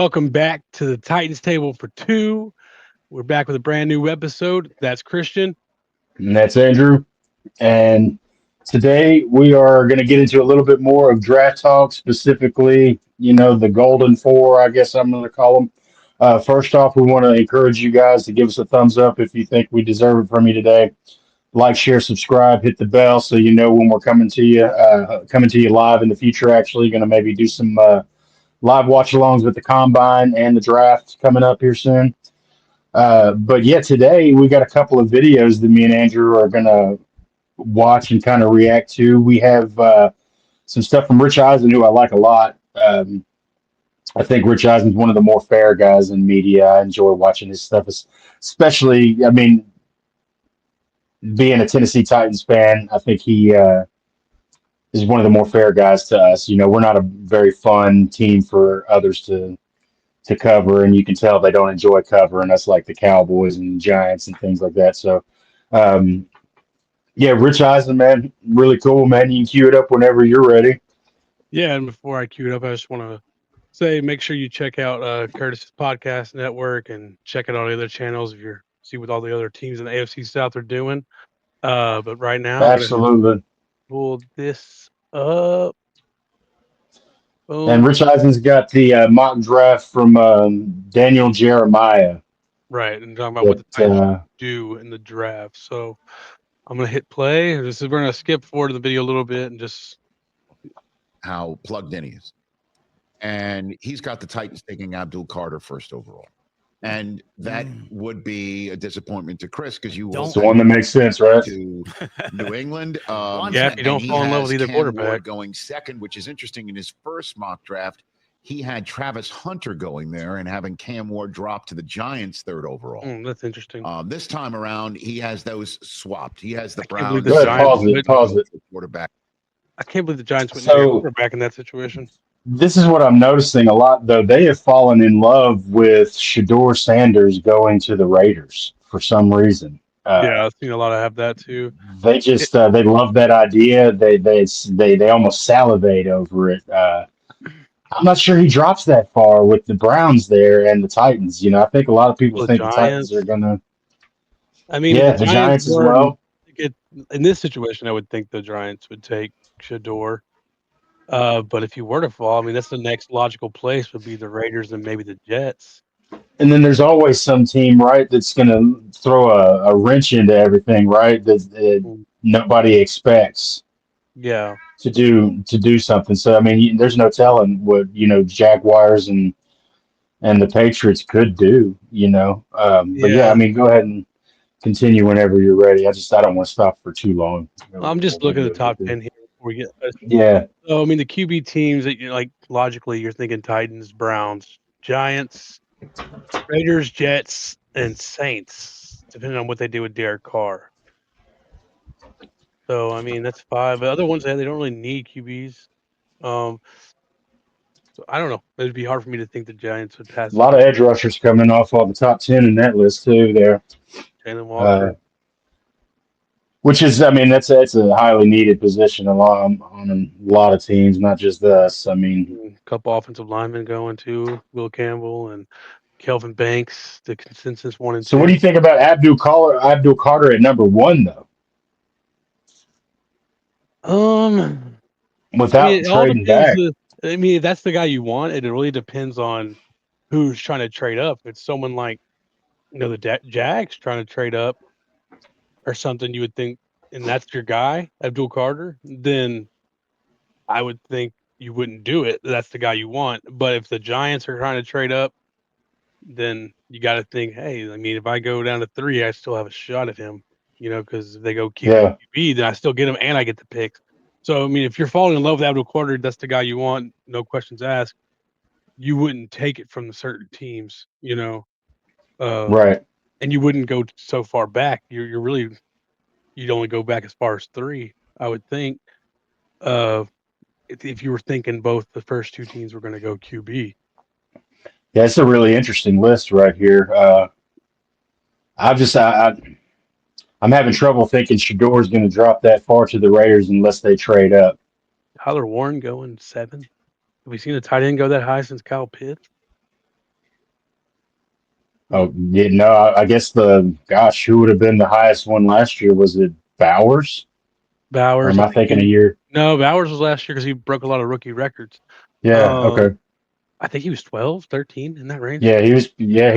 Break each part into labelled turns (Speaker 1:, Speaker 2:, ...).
Speaker 1: Welcome back to the Titans Table for Two. We're back with a brand new episode. That's Christian.
Speaker 2: And that's Andrew. And today we are going to get into a little bit more of draft talk, specifically, the Golden Four, I guess I'm going to call them. First off, we want to encourage you guys to give us a thumbs up if you think we deserve it from you today. Like, share, subscribe, hit the bell so you know when we're coming to you live in the future. Actually, going to maybe do some live watch alongs with the combine and the draft coming up here soon. But yeah, today we got a couple of videos that me and Andrew are gonna watch and kind of react to. We have some stuff from Rich Eisen, who I like a lot. I think Rich Eisen's one of the more fair guys in media. I enjoy watching his stuff, especially. I mean, being a Tennessee Titans fan, I think he is one of the more fair guys to us. We're not a very fun team for others to cover, and you can tell they don't enjoy covering us like the Cowboys and Giants and things like that. So, um, yeah, Rich Eisen, man, really cool, man. You can cue it up whenever you're ready.
Speaker 1: Yeah, and before I cue it up, I just want to say make sure you check out Curtis's podcast network and check out all the other channels if you're see what all the other teams in the AFC South are doing. But right now, I'm gonna
Speaker 2: Absolutely.
Speaker 1: pull this up.
Speaker 2: And
Speaker 1: Boom.
Speaker 2: Rich Eisen's got the mock draft from Daniel Jeremiah.
Speaker 1: Right, and talking about what the
Speaker 2: That
Speaker 1: Titans do in the draft. So I'm gonna hit play. We're gonna skip forward to the video a little bit and just
Speaker 3: how plugged in he is. And he's got the Titans taking Abdul Carter first overall. And that would be a disappointment to Chris because you
Speaker 2: it's the one that makes sense, right?
Speaker 3: to New England.
Speaker 1: Yeah, if you don't
Speaker 3: and
Speaker 1: fall in love with
Speaker 3: has
Speaker 1: either
Speaker 3: Cam
Speaker 1: quarterback.
Speaker 3: Ward going second, which is interesting. In his first mock draft, he had Travis Hunter going there and having Cam Ward drop to the Giants third overall.
Speaker 1: That's interesting.
Speaker 3: This time around, he has those swapped. He has the
Speaker 1: can't believe
Speaker 3: Browns.
Speaker 1: the
Speaker 2: Go ahead,
Speaker 1: Giants
Speaker 2: pause it.
Speaker 3: Quarterback.
Speaker 1: I can't believe the Giants wouldn't
Speaker 2: So-
Speaker 1: take a quarterback in that situation.
Speaker 2: This is what I'm noticing a lot, though. They have fallen in love with Shador Sanders going to the Raiders for some reason.
Speaker 1: Yeah, I've seen a lot of have that too.
Speaker 2: They just they love that idea. They almost salivate over it. I'm not sure he drops that far with the Browns there and the Titans. I think a lot of people
Speaker 1: The
Speaker 2: think the
Speaker 1: Giants.
Speaker 2: Titans are gonna.
Speaker 1: I mean,
Speaker 2: Yeah,
Speaker 1: if
Speaker 2: the Giants as
Speaker 1: were
Speaker 2: well.
Speaker 1: in this situation, I would think the Giants would take Shador. But if you were to fall, I mean, that's the next logical place would be the Raiders and maybe the Jets.
Speaker 2: And then there's always some team, right, that's gonna throw a wrench into everything, right? That nobody expects
Speaker 1: Yeah,
Speaker 2: to do something. So I mean, there's no telling what Jaguars and the Patriots could do. But yeah, I mean, go ahead and continue whenever you're ready. I don't want to stop for too long.
Speaker 1: I'm just looking at the top 10 here before we get.
Speaker 2: Yeah,
Speaker 1: So I mean, the QB teams that you like logically, you're thinking Titans, Browns, Giants, Raiders, Jets, and Saints, depending on what they do with Derek Carr. So I mean, that's five. The other ones they don't really need QBs. So I don't know. It'd be hard for me to think the Giants would pass.
Speaker 2: a lot of edge rushers coming off all the top 10 in that list too. There,
Speaker 1: Jalen Walker.
Speaker 2: which is, I mean, that's a highly needed position on a lot of teams, not just us. I mean,
Speaker 1: A couple offensive linemen going too. Will Campbell and Kelvin Banks. The consensus 1 and 2.
Speaker 2: so what do you think about Abdul Carter at number 1 though? Without
Speaker 1: it all
Speaker 2: trading
Speaker 1: depends.
Speaker 2: back.
Speaker 1: I mean, if that's the guy you want, it really depends on who's trying to trade up. If it's someone like, the Jags trying to trade up or something, you would think, and that's your guy, Abdul Carter, then I would think you wouldn't do it. That's the guy you want. But if the Giants are trying to trade up, then you got to think, hey, I mean, if I go down to 3, I still have a shot at him, because if they go QB, then I still get him and I get the picks. So, I mean, if you're falling in love with Abdul Carter, that's the guy you want, no questions asked. You wouldn't take it from the certain teams,
Speaker 2: Right.
Speaker 1: and you wouldn't go so far back. You're really, you'd only go back as far as 3, I would think. If you were thinking both the first 2 teams were going to go QB.
Speaker 2: Yeah, it's a really interesting list right here. I'm having trouble thinking Shador's going to drop that far to the Raiders unless they trade up.
Speaker 1: Tyler Warren going 7. Have we seen a tight end go that high since Kyle Pitts?
Speaker 2: Oh, yeah, no, I guess who would have been the highest one last year? Was it Bowers? Or
Speaker 1: Bowers,
Speaker 2: am
Speaker 1: I
Speaker 2: I
Speaker 1: think
Speaker 2: thinking a year?
Speaker 1: no, Bowers was last year because he broke a lot of rookie records.
Speaker 2: Yeah, okay.
Speaker 1: I think he was 12, 13 in that range.
Speaker 2: Yeah, he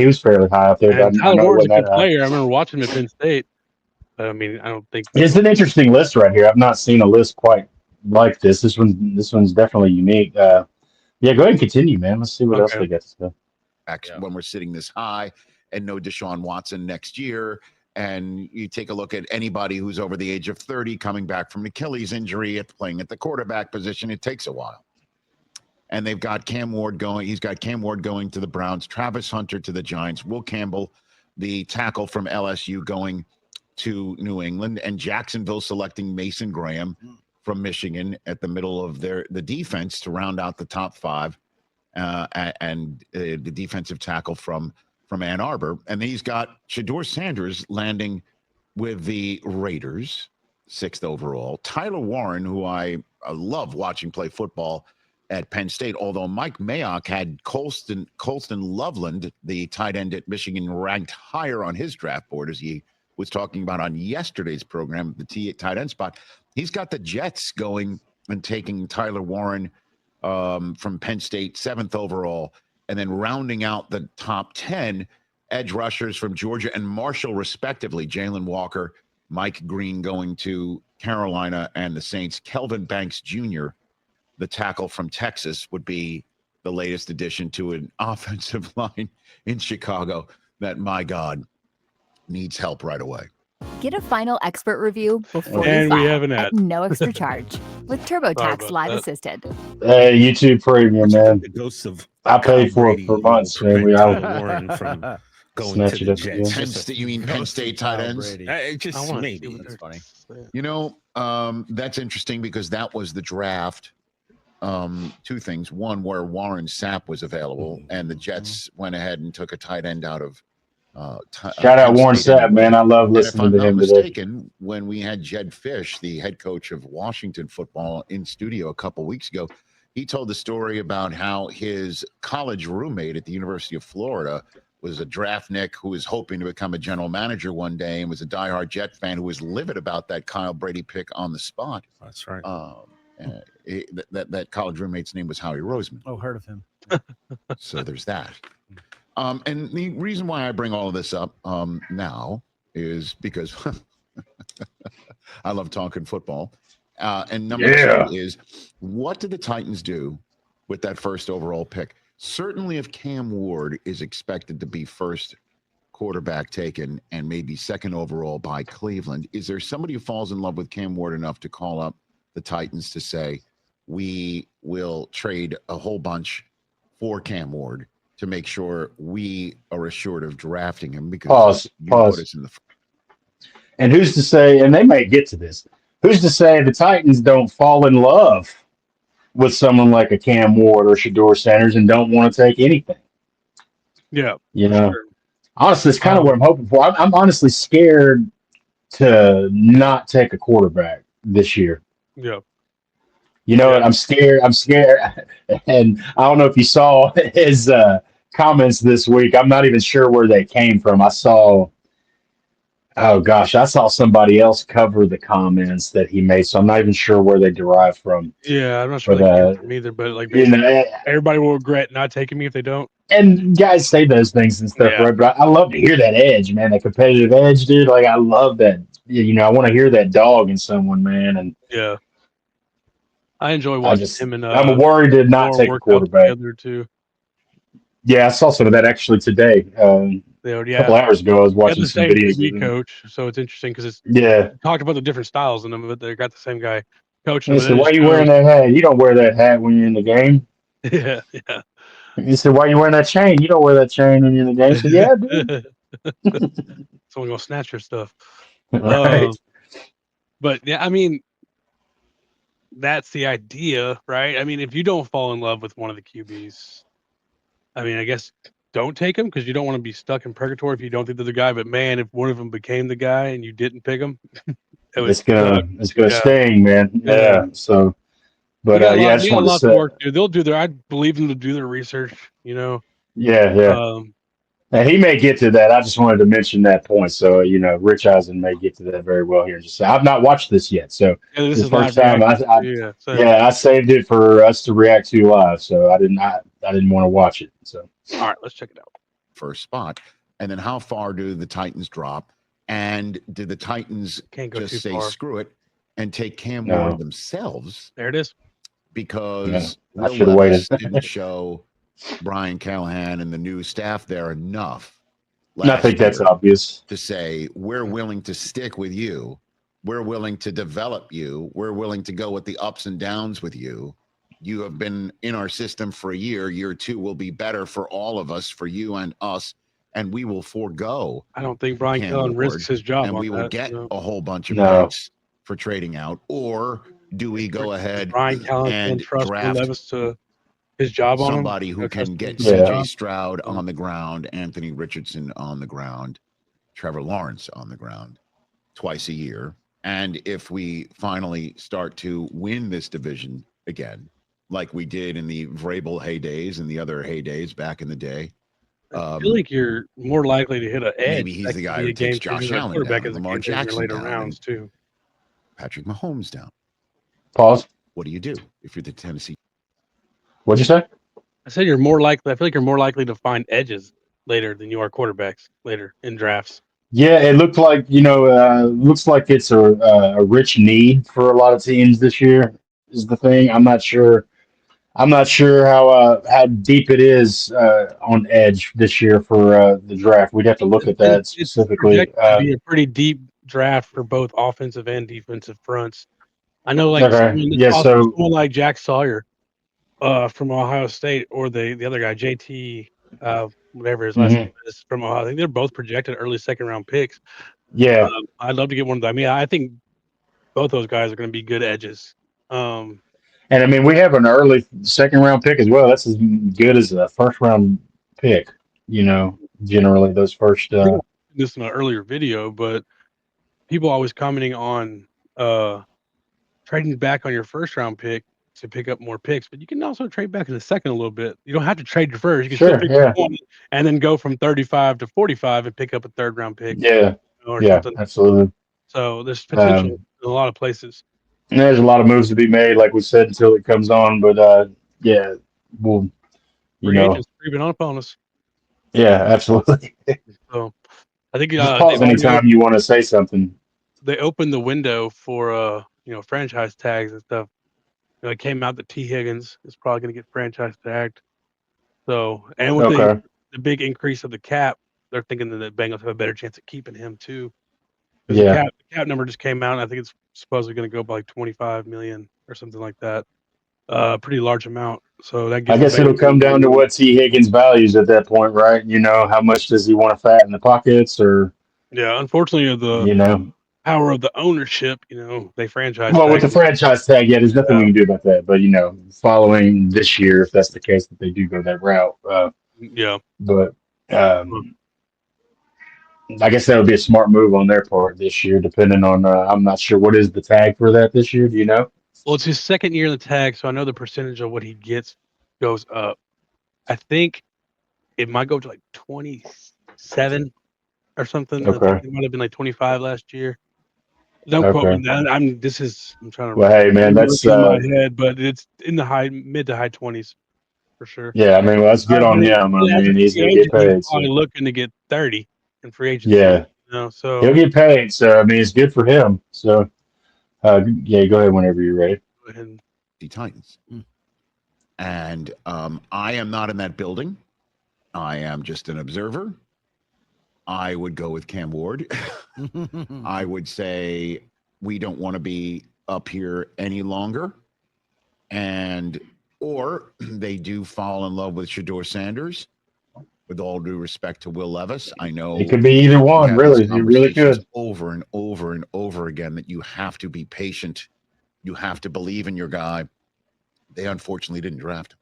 Speaker 2: was fairly high up there.
Speaker 1: And
Speaker 2: I
Speaker 1: Tyler
Speaker 2: know it
Speaker 1: Warren's a
Speaker 2: wasn't that
Speaker 1: good
Speaker 2: high.
Speaker 1: player. I remember watching him at Penn State. But I mean, I don't think
Speaker 2: It's an interesting list right here. I've not seen a list quite like this. This one's definitely unique. Yeah, go ahead and continue, man. Let's see what else
Speaker 1: okay.
Speaker 2: they got to say.
Speaker 3: When we're sitting this high and no Deshaun Watson next year. And you take a look at anybody who's over the age of 30 coming back from Achilles injury playing at the quarterback position, it takes a while. And they've got Cam Ward going. He's got Cam Ward going to the Browns, Travis Hunter to the Giants, Will Campbell, the tackle from LSU, going to New England, and Jacksonville selecting Mason Graham from Michigan at the middle of the defense to round out the top five, and the defensive tackle from Ann Arbor. And then he's got Shedeur Sanders landing with the Raiders, 6th overall. Tyler Warren, who I love watching play football at Penn State, although Mike Mayock had Colston Loveland, the tight end at Michigan, ranked higher on his draft board, as he was talking about on yesterday's program, the tight end spot. He's got the Jets going and taking Tyler Warren from Penn State, 7th overall, and then rounding out the top 10 edge rushers from Georgia and Marshall, respectively. Jalen Walker, Mike Green going to Carolina and the Saints. Kelvin Banks Jr., the tackle from Texas, would be the latest addition to an offensive line in Chicago that, my God, needs help right away.
Speaker 4: Get a final expert review before
Speaker 1: And
Speaker 4: you
Speaker 1: we
Speaker 4: file
Speaker 1: have an ad.
Speaker 4: at no extra charge with TurboTax Live
Speaker 1: that.
Speaker 4: Assisted.
Speaker 2: Hey, YouTube Premium, man.
Speaker 5: The ghosts of
Speaker 2: I paid for
Speaker 5: Brady,
Speaker 2: it for months, man.
Speaker 5: prevent
Speaker 2: I'll
Speaker 5: Tyler Warren from going
Speaker 2: snatch
Speaker 5: to
Speaker 2: it
Speaker 5: the
Speaker 2: up
Speaker 5: Jets.
Speaker 2: again.
Speaker 3: You mean Penn State tight ends?
Speaker 5: Just
Speaker 1: wanna
Speaker 5: maybe.
Speaker 1: see what
Speaker 5: That's
Speaker 1: they're
Speaker 5: funny.
Speaker 1: saying.
Speaker 3: You know, that's interesting because that was the draft. Two things. One, where Warren Sapp was available, and the Jets went ahead and took a tight end out of
Speaker 2: Shout out
Speaker 3: Penn
Speaker 2: Warren
Speaker 3: State
Speaker 2: Sapp,
Speaker 3: anyway.
Speaker 2: man. I love
Speaker 3: And if
Speaker 2: listening
Speaker 3: I'm
Speaker 2: to
Speaker 3: not
Speaker 2: him today.
Speaker 3: mistaken, when we had Jed Fish, the head coach of Washington football, in studio a couple weeks ago, he told the story about how his college roommate at the University of Florida was a draftnik who was hoping to become a general manager one day and was a diehard Jet fan who was livid about that Kyle Brady pick on the spot.
Speaker 5: That's right.
Speaker 3: That college roommate's name was Howie Roseman.
Speaker 6: Oh, heard of him.
Speaker 3: So there's that. And the reason why I bring all of this up now is because I love talking football. And number two is, what did the Titans do with that 1st overall pick? Certainly if Cam Ward is expected to be 1st quarterback taken and maybe 2nd overall by Cleveland, is there somebody who falls in love with Cam Ward enough to call up the Titans to say, we will trade a whole bunch for Cam Ward to make sure we are assured of drafting him because you put us in the.
Speaker 2: And who's to say, and they may get to this, who's to say the Titans don't fall in love with someone like a Cam Ward or Shedeur Sanders and don't want to take anything?
Speaker 1: Yeah.
Speaker 2: You know,
Speaker 1: Sure.
Speaker 2: honestly, it's kind of what I'm hoping for. I'm honestly scared to not take a quarterback this year.
Speaker 1: Yeah.
Speaker 2: You know what? I'm scared. And I don't know if you saw his comments this week. I'm not even sure where they came from. I saw somebody else cover the comments that he made, so I'm not even sure where they derived from.
Speaker 1: Yeah, I'm not sure
Speaker 2: But,
Speaker 1: they came from either, but like everybody will regret not taking me if they don't.
Speaker 2: And guys say those things and stuff,
Speaker 1: Yeah.
Speaker 2: right? But I love to hear that edge, man, that competitive edge, dude. Like, I love that. You know, I want to hear that dog in someone, man. And
Speaker 1: Yeah. I enjoy watching him and
Speaker 2: I'm worried to not take a quarterback.
Speaker 1: Together too.
Speaker 2: Yeah, I saw some of that actually today. A couple hours ago, I was watching some videos.
Speaker 1: QB coach, so it's interesting because it's talked about the different styles in them, but they got the same guy coaching.
Speaker 2: He said, "Why are you wearing that hat? You don't wear that hat when you're in the game."
Speaker 1: Yeah.
Speaker 2: He said, "Why are you wearing that chain? You don't wear that chain when you're in the game." I said, "Yeah, dude."
Speaker 1: Someone gonna snatch your stuff.
Speaker 2: Right.
Speaker 1: But yeah, I mean, that's the idea, right? I mean, if you don't fall in love with one of the QBs, I mean, I guess don't take him because you don't want to be stuck in purgatory if you don't think they're the guy. But man, if one of them became the guy and you didn't pick him,
Speaker 2: it's gonna sting, man. Yeah. So, but I just wanted to say,
Speaker 1: work, dude. They'll do I believe them to do their research. You know.
Speaker 2: Yeah. And he may get to that. I just wanted to mention that point. So, Rich Eisen may get to that very well here. Just I've not watched this yet. So
Speaker 1: Yeah, this
Speaker 2: this
Speaker 1: is
Speaker 2: first
Speaker 1: live
Speaker 2: time
Speaker 1: reaction. Yeah, so
Speaker 2: I saved it for us to react to live. So I didn't want to watch it. So
Speaker 1: all right, let's check it out.
Speaker 3: First spot. And then how far do the Titans drop? And did the Titans
Speaker 1: Can't go too
Speaker 3: just say
Speaker 1: far.
Speaker 3: screw it and take Cam
Speaker 2: No.
Speaker 3: Ward themselves?
Speaker 1: There it is.
Speaker 3: Because
Speaker 2: Yeah, I
Speaker 3: Will
Speaker 2: should have
Speaker 3: Levis
Speaker 2: waited.
Speaker 3: didn't show Brian Callahan and the new staff there enough
Speaker 2: I
Speaker 3: last
Speaker 2: think that's
Speaker 3: year
Speaker 2: obvious.
Speaker 3: to say, we're willing to stick with you. We're willing to develop you. We're willing to go with the ups and downs with you. You have been in our system for a year. Year two will be better for all of us, for you and us, and we will forego
Speaker 1: I don't think Brian
Speaker 3: Cam
Speaker 1: Callahan
Speaker 3: Ward,
Speaker 1: risks his job
Speaker 3: and
Speaker 1: on
Speaker 3: we will
Speaker 1: that.
Speaker 3: get
Speaker 1: So.
Speaker 3: a whole bunch of
Speaker 2: No.
Speaker 3: picks for trading out. Or do we go ahead
Speaker 1: Brian Callahan can
Speaker 3: and
Speaker 1: trust Will
Speaker 3: draft
Speaker 1: Levis to his job on him?
Speaker 3: somebody who can get
Speaker 2: Yeah.
Speaker 3: CJ Stroud on the ground, Anthony Richardson on the ground, Trevor Lawrence on the ground twice a year? And if we finally start to win this division again, like we did in the Vrabel heydays and the other heydays back in the day,
Speaker 1: I feel like you're more likely to hit an edge.
Speaker 3: maybe he's
Speaker 1: that
Speaker 3: the
Speaker 1: could
Speaker 3: guy
Speaker 1: be
Speaker 3: who
Speaker 1: a game
Speaker 3: takes Josh
Speaker 1: changer. That
Speaker 3: Allen
Speaker 1: quarterback
Speaker 3: down,
Speaker 1: is a
Speaker 3: Lamar
Speaker 1: game changer in
Speaker 3: Jackson
Speaker 1: later
Speaker 3: down,
Speaker 1: rounds
Speaker 3: and
Speaker 1: too.
Speaker 3: Patrick Mahomes down.
Speaker 2: Pause.
Speaker 3: What do you do if you're the Tennessee?
Speaker 2: What'd you say?
Speaker 1: I said you're more likely. I feel like you're more likely to find edges later than you are quarterbacks later in drafts.
Speaker 2: Yeah, it looked like looks like it's a rich need for a lot of teams this year. Is the thing. I'm not sure. I'm not sure how deep it is on edge this year for the draft. We'd have to look at that
Speaker 1: It's
Speaker 2: specifically.
Speaker 1: projected to be a pretty deep draft for both offensive and defensive fronts. I know, like
Speaker 2: Okay. Yeah. So.
Speaker 1: someone like Jack Sawyer, from Ohio State, or the other guy, JT, whatever his last
Speaker 2: Mhm.
Speaker 1: name is, from Ohio. I think they're both projected early second round picks.
Speaker 2: Yeah.
Speaker 1: I'd love to get one of them. I mean, I think both those guys are going to be good edges.
Speaker 2: And I mean, we have an early second round pick as well. That's as good as a first round pick. Generally those first.
Speaker 1: I think I mentioned this in an earlier video, but people always commenting on trading back on your first round pick to pick up more picks, but you can also trade back in the second a little bit. You don't have to trade your first. You can still
Speaker 2: Sure.
Speaker 1: pick
Speaker 2: Yeah.
Speaker 1: 20 and then go from 35 to 45 and pick up a third round pick
Speaker 2: Yeah.
Speaker 1: or
Speaker 2: Yeah.
Speaker 1: something.
Speaker 2: Absolutely.
Speaker 1: So there's potential
Speaker 2: Um,
Speaker 1: in a lot of places.
Speaker 2: and there's a lot of moves to be made, like we said, until it comes on. But yeah, we'll.
Speaker 1: Free agents creeping up on us.
Speaker 2: Yeah, absolutely.
Speaker 1: So I think
Speaker 2: Just pause anytime you want to say something.
Speaker 1: they opened the window for franchise tags and stuff. It came out that T. Higgins is probably going to get franchise tagged. So, and with
Speaker 2: Okay.
Speaker 1: the big increase of the cap, they're thinking that the Bengals have a better chance of keeping him too. Because
Speaker 2: Yeah.
Speaker 1: the cap number just came out, and I think it's supposedly going to go by like 25 million or something like that. Pretty large amount. So that
Speaker 2: I
Speaker 1: gives
Speaker 2: guess
Speaker 1: the
Speaker 2: it'll
Speaker 1: Bengals.
Speaker 2: come down to what T. Higgins values at that point, right? How much does he want to fatten the pockets, or
Speaker 1: Yeah, unfortunately, the
Speaker 2: you know,
Speaker 1: power of the ownership, they franchise
Speaker 2: well, with
Speaker 1: tag.
Speaker 2: the franchise tag, yeah, there's nothing we
Speaker 1: Yeah.
Speaker 2: can do about that. But following this year, if that's the case, that they do go that route.
Speaker 1: Yeah.
Speaker 2: But I guess that would be a smart move on their part this year, depending on. I'm not sure what is the tag for that this year. Do you know?
Speaker 1: Well, it's his second year in the tag, so I know the percentage of what he gets goes up. I think it might go to like 27 or something. I think
Speaker 2: Okay.
Speaker 1: it might have been like 25 last year. Don't quote me
Speaker 2: Okay.
Speaker 1: on that. I'm trying to
Speaker 2: Well, hey, man, that's
Speaker 1: in my head, but it's in the mid to high 20s for sure.
Speaker 2: yeah. I mean, well, that's good on him. I
Speaker 1: As a
Speaker 2: mean, he's
Speaker 1: free
Speaker 2: gonna get
Speaker 1: agent, he's
Speaker 2: paid.
Speaker 1: probably
Speaker 2: So
Speaker 1: looking to get 30 in free agency.
Speaker 2: yeah,
Speaker 1: So
Speaker 2: he'll get paid. So I mean, it's good for him. So yeah, go ahead whenever you're ready.
Speaker 1: go ahead and
Speaker 3: The Titans. And I am not in that building. I am just an observer. I would go with Cam Ward. I would say we don't want to be up here any longer. Or they do fall in love with Shador Sanders. With all due respect to Will Levis, I know
Speaker 2: It could be either
Speaker 3: we
Speaker 2: one.
Speaker 3: have
Speaker 2: Really,
Speaker 3: these
Speaker 2: it really
Speaker 3: conversations
Speaker 2: could.
Speaker 3: over and over and over again that you have to be patient. You have to believe in your guy. They unfortunately didn't draft him.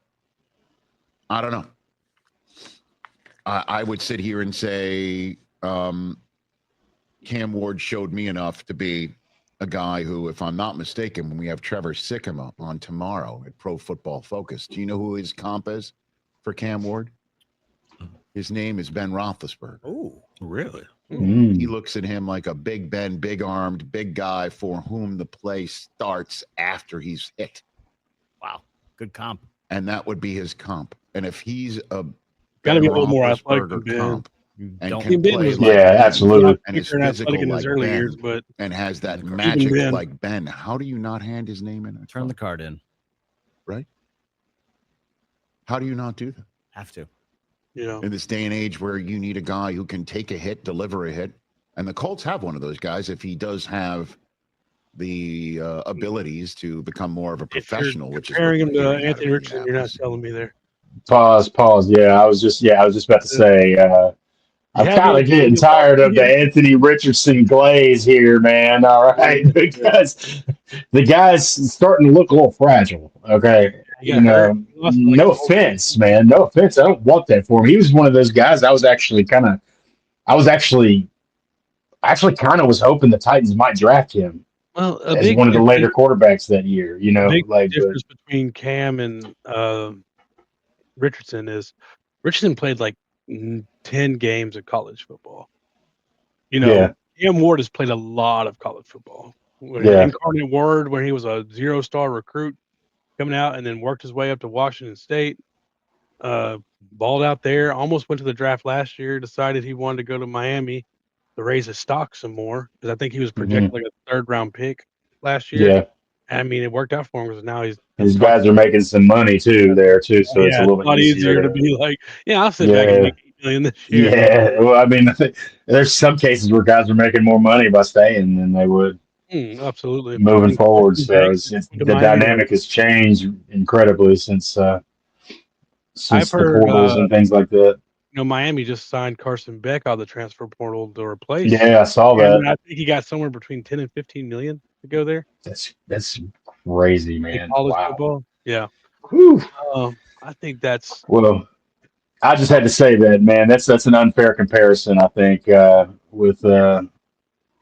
Speaker 3: I don't know. I would sit here and say Cam Ward showed me enough to be a guy who, if I'm not mistaken, when we have Trevor Sikkema on tomorrow at Pro Football Focus, do you know who his comp is for Cam Ward? His name is Ben Roethlisberger.
Speaker 5: Oh, really?
Speaker 3: He looks at him like a Big Ben, big-armed, big guy for whom the play starts after he's hit.
Speaker 6: Wow. Good comp.
Speaker 3: And that would be his comp. And if he's a
Speaker 1: Got to
Speaker 3: Ben
Speaker 1: be a little more athletic than
Speaker 3: Roethlisberger
Speaker 1: Ben.
Speaker 3: comp
Speaker 6: You
Speaker 3: and
Speaker 6: don't.
Speaker 3: can
Speaker 1: Ben
Speaker 3: play
Speaker 1: was
Speaker 3: like
Speaker 2: Yeah,
Speaker 3: Ben,
Speaker 2: absolutely.
Speaker 3: and is
Speaker 1: Bigger and
Speaker 3: physical
Speaker 1: athletic in his
Speaker 3: like
Speaker 1: early
Speaker 3: Ben,
Speaker 1: years, but
Speaker 3: and has that
Speaker 6: Even
Speaker 3: magic
Speaker 1: Ben.
Speaker 3: like Ben, how do you not hand his name in?
Speaker 6: Turn the card in.
Speaker 3: Right? How do you not do that?
Speaker 6: Have to.
Speaker 1: you know,
Speaker 3: In this day and age where you need a guy who can take a hit, deliver a hit, and the Colts have one of those guys if he does have the abilities to become more of a
Speaker 1: if you're
Speaker 3: professional, which is
Speaker 1: comparing him
Speaker 3: what
Speaker 1: to
Speaker 3: we're hearing out of
Speaker 1: Anthony Richardson, you're not
Speaker 3: Indianapolis.
Speaker 1: telling me there.
Speaker 2: Pause. Yeah, I was just about to say. I'm
Speaker 1: Yeah,
Speaker 2: kind of getting tired of the Anthony Richardson glaze here, man. All right, because the guy's starting to look a little fragile. Okay,
Speaker 1: He got hurt. He lost, like,
Speaker 2: no
Speaker 1: a whole game.
Speaker 2: offense, man. No offense. I don't want that for him. He was one of those guys. I actually kind of was hoping the Titans might draft him
Speaker 1: Well, a
Speaker 2: as
Speaker 1: big
Speaker 2: one of the later quarterbacks that year. You know,
Speaker 1: big
Speaker 2: like but,
Speaker 1: difference between Cam and Richardson is Richardson played like 10 games of college football. You know,
Speaker 2: Yeah.
Speaker 1: Cam Ward has played a lot of college football.
Speaker 2: Yeah.
Speaker 1: Incarnate Word, when he was a 0-star recruit coming out and then worked his way up to Washington State, balled out there, almost went to the draft last year, decided he wanted to go to Miami to raise his stock some more because I think he was projected like a 3rd-round pick last year.
Speaker 2: Yeah.
Speaker 1: And I mean, it worked out for him because now
Speaker 2: His guys are making some money too there too, so it's a little bit
Speaker 1: easier to be like, I'll sit back and make $8 million this year.
Speaker 2: Yeah, well, I mean, there's some cases where guys are making more money by staying than they would
Speaker 1: Absolutely
Speaker 2: moving forward. So the dynamic has changed incredibly since the portals and things like that.
Speaker 1: You know, Miami just signed Carson Beck out of the transfer portal to replace.
Speaker 2: Yeah, I saw that.
Speaker 1: I think he got somewhere between 10 and 15 million to go there.
Speaker 2: That's crazy, man.
Speaker 1: College football. Yeah.
Speaker 2: Whew.
Speaker 1: I think that's
Speaker 2: well. I just had to say that, man. That's an unfair comparison, I think, with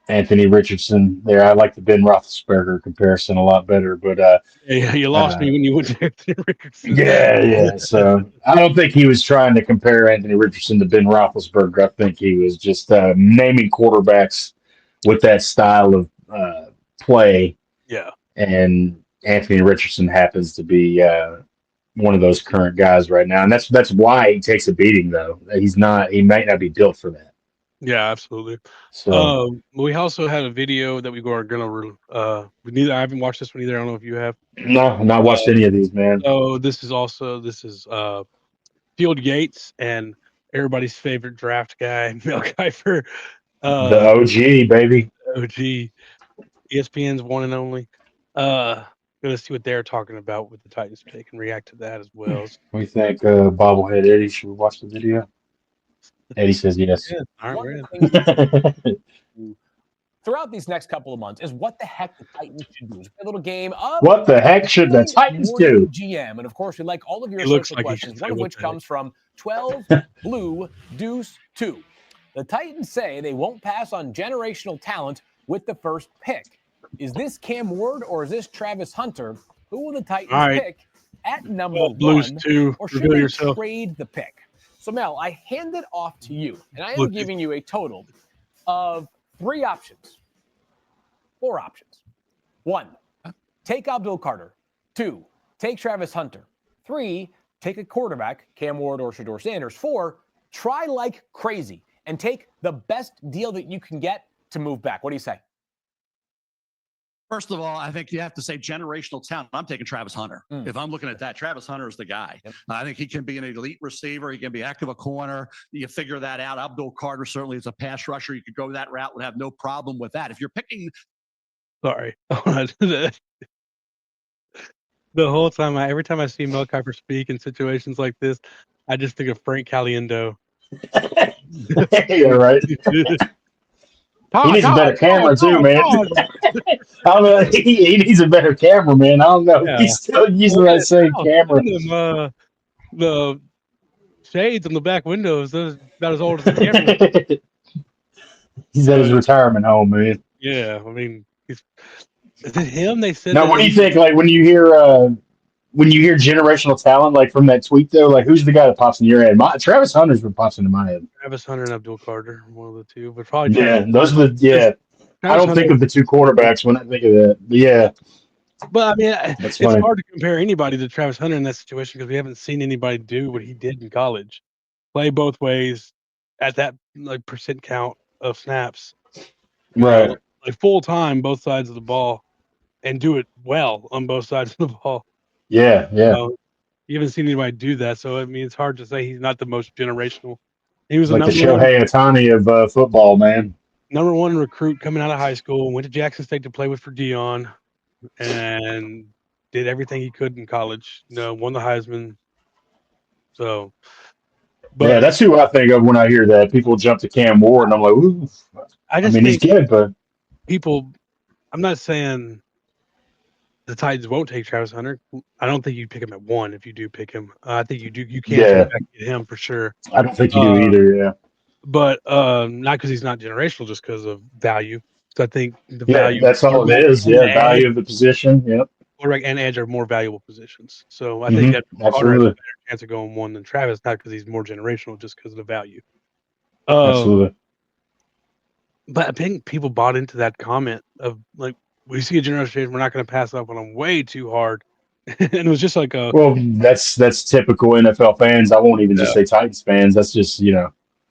Speaker 2: Anthony Richardson there. I like the Ben Roethlisberger comparison a lot better, but
Speaker 1: you lost me when you went to Anthony Richardson.
Speaker 2: Yeah. So I don't think he was trying to compare Anthony Richardson to Ben Roethlisberger. I think he was just naming quarterbacks with that style of play.
Speaker 1: Yeah.
Speaker 2: And Anthony Richardson happens to be one of those current guys right now, and that's why he takes a beating. Though he might not be built for that.
Speaker 1: Yeah, absolutely.
Speaker 2: So
Speaker 1: we also had a video that we are gonna. I haven't watched this one either. I don't know if you have.
Speaker 2: No, I've not watched any of these, man.
Speaker 1: So this is Field Yates and everybody's favorite draft guy, Mel Kiper.
Speaker 2: The OG, baby.
Speaker 1: OG, ESPN's one and only. Gonna see what they're talking about with the Titans pick and react to that as well.
Speaker 2: What do you think, Bobblehead Eddie? Should we watch the video? Eddie says yes.
Speaker 1: Yeah, all
Speaker 7: One
Speaker 1: right.
Speaker 7: of the things throughout these next couple of months is what the heck the Titans should do. It's a little game of
Speaker 2: what the heck should the Titans do?
Speaker 7: GM, and of course, we like all of your
Speaker 1: It looks
Speaker 7: social
Speaker 1: like he
Speaker 7: questions.
Speaker 1: should
Speaker 7: One
Speaker 1: say
Speaker 7: of
Speaker 1: what
Speaker 7: which
Speaker 1: the heck.
Speaker 7: comes from 12 Blue Deuce 2. The Titans say they won't pass on generational talent with the first pick. Is this Cam Ward or is this Travis Hunter? Who will the Titans pick at number
Speaker 1: Blues
Speaker 7: 1?
Speaker 1: two.
Speaker 7: Or should
Speaker 1: Reveal
Speaker 7: they
Speaker 1: yourself.
Speaker 7: trade the pick? So, Mel, I hand it off to you, and I am giving you a total of 4 options. 1, take Abdul Carter. 2, take Travis Hunter. 3, take a quarterback, Cam Ward or Shedeur Sanders. 4, try like crazy and take the best deal that you can get to move back. What do you say?
Speaker 8: First of all, I think you have to say generational talent. I'm taking Travis Hunter. If I'm looking at that, Travis Hunter is the guy.
Speaker 7: Yep.
Speaker 8: I think he can be an elite receiver. He can be active a corner. You figure that out. Abdul Carter certainly is a pass rusher. You could go that route, would have no problem with that. If you're picking.
Speaker 1: Sorry. The whole time, every time I see Mel Kiper speak in situations like this, I just think of Frank Caliendo.
Speaker 2: Yeah, right. He needs a better camera too, man. I don't know. He needs a better camera, man. I don't know.
Speaker 1: Yeah.
Speaker 2: He's still using that same camera.
Speaker 1: The shades on the back windows, those about as old as the camera.
Speaker 2: He's at his retirement home, man.
Speaker 1: Yeah, I mean, is it him? They said.
Speaker 2: Now, what do you think? Like when you hear when you hear generational talent, like from that tweet though, like who's the guy that pops in your head? Travis Hunter's what pops into my head.
Speaker 1: Travis Hunter and Abdul Carter, one of the two, but probably
Speaker 2: Yeah,
Speaker 1: Travis.
Speaker 2: those are the I
Speaker 1: Travis
Speaker 2: don't think
Speaker 1: Hunter.
Speaker 2: of the two quarterbacks when I think of that. But yeah,
Speaker 1: But I mean,
Speaker 2: that's
Speaker 1: it's
Speaker 2: funny.
Speaker 1: hard to compare anybody to Travis Hunter in that situation because we haven't seen anybody do what he did in college, play both ways at that like percent count of snaps,
Speaker 2: Right.
Speaker 1: like full time, both sides of the ball, and do it well on both sides of the ball.
Speaker 2: Yeah, yeah.
Speaker 1: You haven't seen anybody do that, so I mean, it's hard to say he's not the most generational. He was a
Speaker 2: Like the Shohei Ohtani of football, man.
Speaker 1: number one recruit coming out of high school, went to Jackson State to play with for Dion, and did everything he could in college. Won the Heisman. So,
Speaker 2: Yeah,
Speaker 1: but
Speaker 2: that's who I think of when I hear that. People jump to Cam Ward, and I'm like, ooh.
Speaker 1: I
Speaker 2: I
Speaker 1: just
Speaker 2: mean, he's
Speaker 1: think
Speaker 2: good, but
Speaker 1: people. I'm not saying the Titans won't take Travis Hunter. I don't think you pick him at 1 if you do pick him. I think you do. You can
Speaker 2: yeah,
Speaker 1: trade back to him for sure.
Speaker 2: I don't think you do either. Yeah,
Speaker 1: But not because he's not generational, just because of value. So I think the
Speaker 2: yeah,
Speaker 1: value
Speaker 2: that's all it is.
Speaker 1: and the
Speaker 2: Yeah,
Speaker 1: edge,
Speaker 2: value of the position. Yep.
Speaker 1: quarterback and edge are more valuable positions. So I think that Carter has a
Speaker 2: Absolutely,
Speaker 1: better chance of going 1 than Travis, not because he's more generational, just because of the value.
Speaker 2: absolutely.
Speaker 1: But I think people bought into that comment of like, we see a generation, we're not going to pass up on them way too hard. And it was just like
Speaker 2: Well, that's typical NFL fans. I won't even just say Titans fans. That's just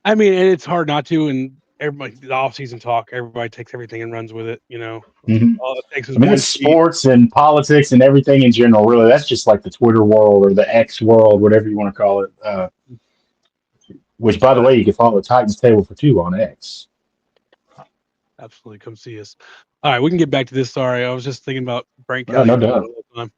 Speaker 1: I mean, and it's hard not to. And everybody, the off-season talk, everybody takes everything and runs with it.
Speaker 2: Mhm.
Speaker 1: All it takes is
Speaker 2: I mean,
Speaker 1: one
Speaker 2: that's
Speaker 1: tweet.
Speaker 2: sports and politics and everything in general. Really, that's just like the Twitter world or the X world, whatever you want to call it. Which, by the way, you can follow the Titans Table for Two on X.
Speaker 1: Absolutely, come see us. All right, we can get back to this. Sorry, I was just thinking about Frank
Speaker 2: No,
Speaker 1: Kelly
Speaker 2: no
Speaker 1: for
Speaker 2: doubt.
Speaker 1: a little time.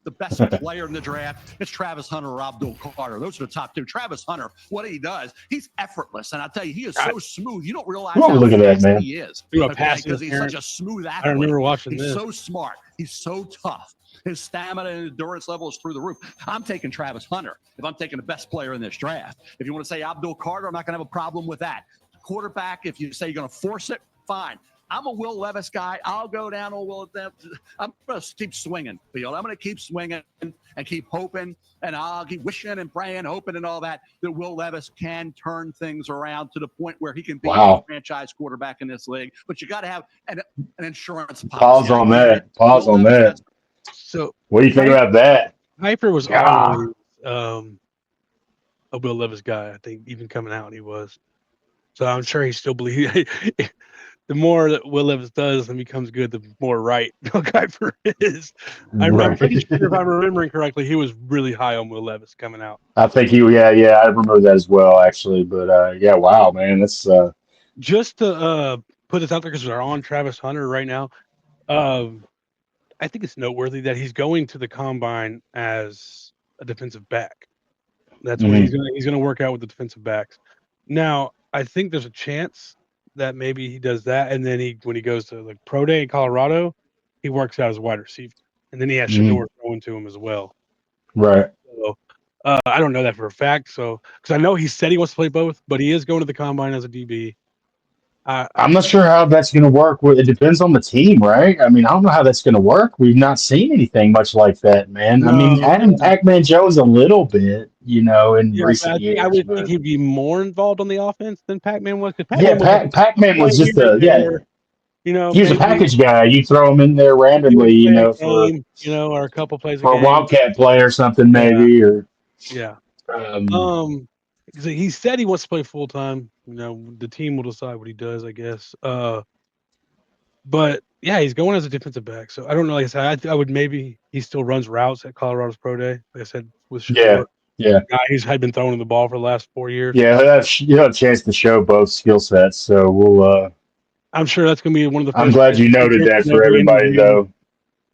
Speaker 8: The best player in the draft, it's Travis Hunter or Abdul Carter. Those are the top two. Travis Hunter, what he does, he's effortless. And I'll tell you, he is so smooth. You don't realize
Speaker 2: Whoa,
Speaker 8: how
Speaker 2: look at that,
Speaker 8: fast
Speaker 2: man.
Speaker 8: he is.
Speaker 1: Because
Speaker 8: he's such a smooth athlete.
Speaker 1: I remember watching
Speaker 8: He's
Speaker 1: this.
Speaker 8: so smart. He's so tough. His stamina and endurance level is through the roof. I'm taking Travis Hunter if I'm taking the best player in this draft. If you want to say Abdul Carter, I'm not going to have a problem with that. Quarterback, if you say you're going to force it, fine. I'm a Will Levis guy. I'll go down on Will. I'm going to keep swinging, Field. I'm going to keep swinging and keep hoping, and I'll keep wishing and praying, hoping and all that Will Levis can turn things around to the point where he can be a franchise quarterback in this league. But you got to have an insurance policy.
Speaker 2: Pause on that. Pause on that.
Speaker 1: So,
Speaker 2: what do you think about that?
Speaker 1: Hyper was always a Will Levis guy. I think even coming out, he was. So I'm sure he still believes. The more that Will Levis does and becomes good, the more right Bill Kiper is. I'm pretty sure, if I'm remembering correctly, he was really high on Will Levis coming out.
Speaker 2: I think yeah, I remember that as well, actually. But yeah, wow, man, that's
Speaker 1: just to put this out there because we're on Travis Hunter right now. I think it's noteworthy that he's going to the combine as a defensive back. That's what he's going to work out with the defensive backs. Now, I think there's a chance that maybe he does that, and then when he goes to like pro day in Colorado, he works out as a wide receiver, and then he has Shador throwing to him as well.
Speaker 2: Right.
Speaker 1: So I don't know that for a fact. So because I know he said he wants to play both, but he is going to the combine as a DB.
Speaker 2: I'm not sure how that's going to work. It depends on the team, right? I mean, I don't know how that's going to work. We've not seen anything much like that, man. I mean, Adam Pac-Man Jones a little bit, in recent years.
Speaker 1: I would think he'd be more involved on the offense than Pac-Man was.
Speaker 2: Pac-Man was just he was a package guy. You throw him in there randomly, for
Speaker 1: or a couple plays
Speaker 2: for a Wildcat play or something, maybe, or
Speaker 1: he said he wants to play full time. The team will decide what he does, I guess. But yeah, he's going as a defensive back. So I don't know. Like I said, I would maybe he still runs routes at Colorado's pro day. Like I said, with Shador.
Speaker 2: Yeah.
Speaker 1: He's had been throwing the ball for the last 4 years.
Speaker 2: Yeah, you have a chance to show both skill sets. So we'll.
Speaker 1: I'm sure that's going to be one of the first.
Speaker 2: I'm glad you noted that for everybody, though.